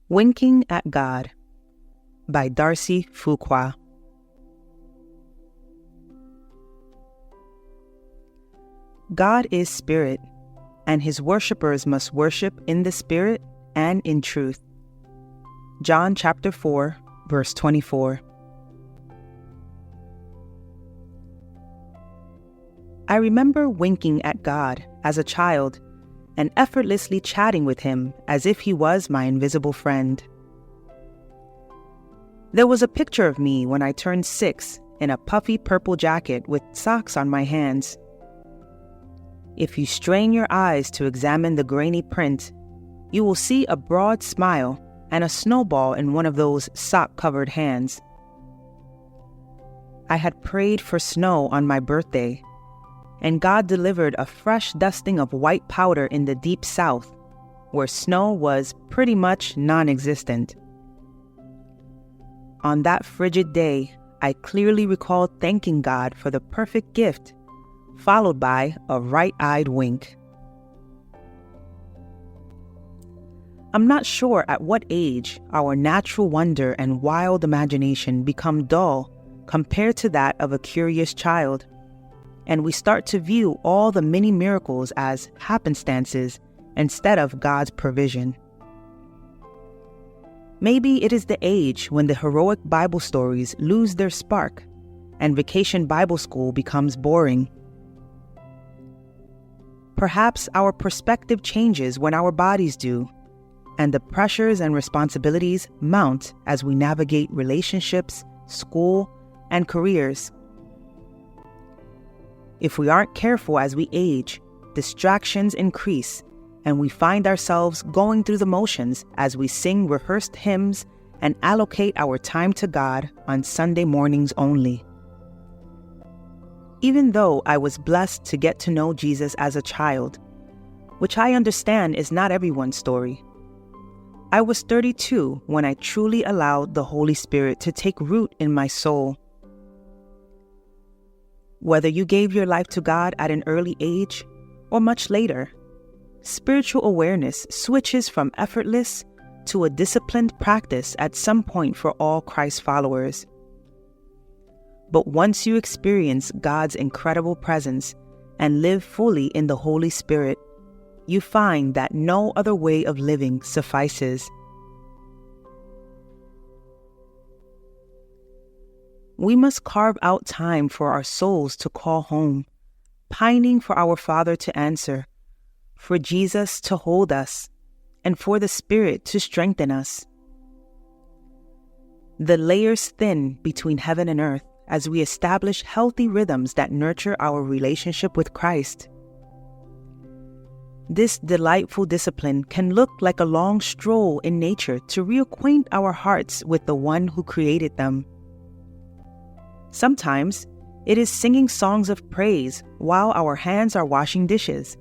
Winking at God by Darcie Fuqua. God is spirit, and his worshippers must worship in the spirit and in truth. John chapter 4, verse 24. I remember winking at God as a child and effortlessly chatting with him as if he was my invisible friend. There was a picture of me when I turned 6 in a puffy purple jacket with socks on my hands. If you strain your eyes to examine the grainy print, you will see a broad smile and a snowball in one of those sock-covered hands. I had prayed for snow on my birthday, and God delivered a fresh dusting of white powder in the deep south, where snow was pretty much non-existent. On that frigid day, I clearly recalled thanking God for the perfect gift, followed by a right-eyed wink. I'm not sure at what age our natural wonder and wild imagination become dull compared to that of a curious child, and we start to view all the many miracles as happenstances instead of God's provision. Maybe it is the age when the heroic Bible stories lose their spark and vacation Bible school becomes boring. Perhaps our perspective changes when our bodies do, and the pressures and responsibilities mount as we navigate relationships, school, and careers. If we aren't careful as we age, distractions increase, and we find ourselves going through the motions as we sing rehearsed hymns and allocate our time to God on Sunday mornings only. Even though I was blessed to get to know Jesus as a child, which I understand is not everyone's story, I was 32 when I truly allowed the Holy Spirit to take root in my soul. Whether you gave your life to God at an early age or much later, spiritual awareness switches from effortless to a disciplined practice at some point for all Christ followers. But once you experience God's incredible presence and live fully in the Holy Spirit, you find that no other way of living suffices. We must carve out time for our souls to call home, pining for our Father to answer, for Jesus to hold us, and for the Spirit to strengthen us. The layers thin between heaven and earth as we establish healthy rhythms that nurture our relationship with Christ. This delightful discipline can look like a long stroll in nature to reacquaint our hearts with the one who created them. Sometimes it is singing songs of praise while our hands are washing dishes.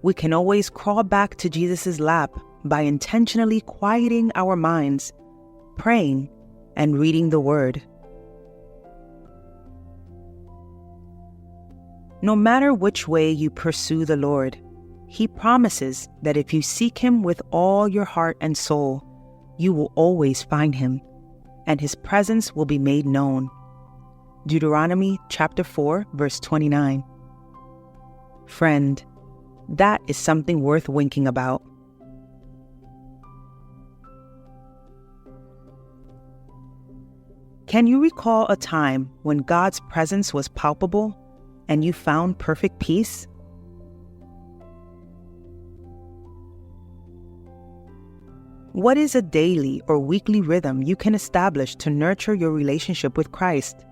We can always crawl back to Jesus' lap by intentionally quieting our minds, praying, and reading the Word. No matter which way you pursue the Lord, He promises that if you seek Him with all your heart and soul, you will always find Him, and His presence will be made known. Deuteronomy chapter 4, verse 29. Friend, that is something worth winking about. Can you recall a time when God's presence was palpable and you found perfect peace? What is a daily or weekly rhythm you can establish to nurture your relationship with Christ?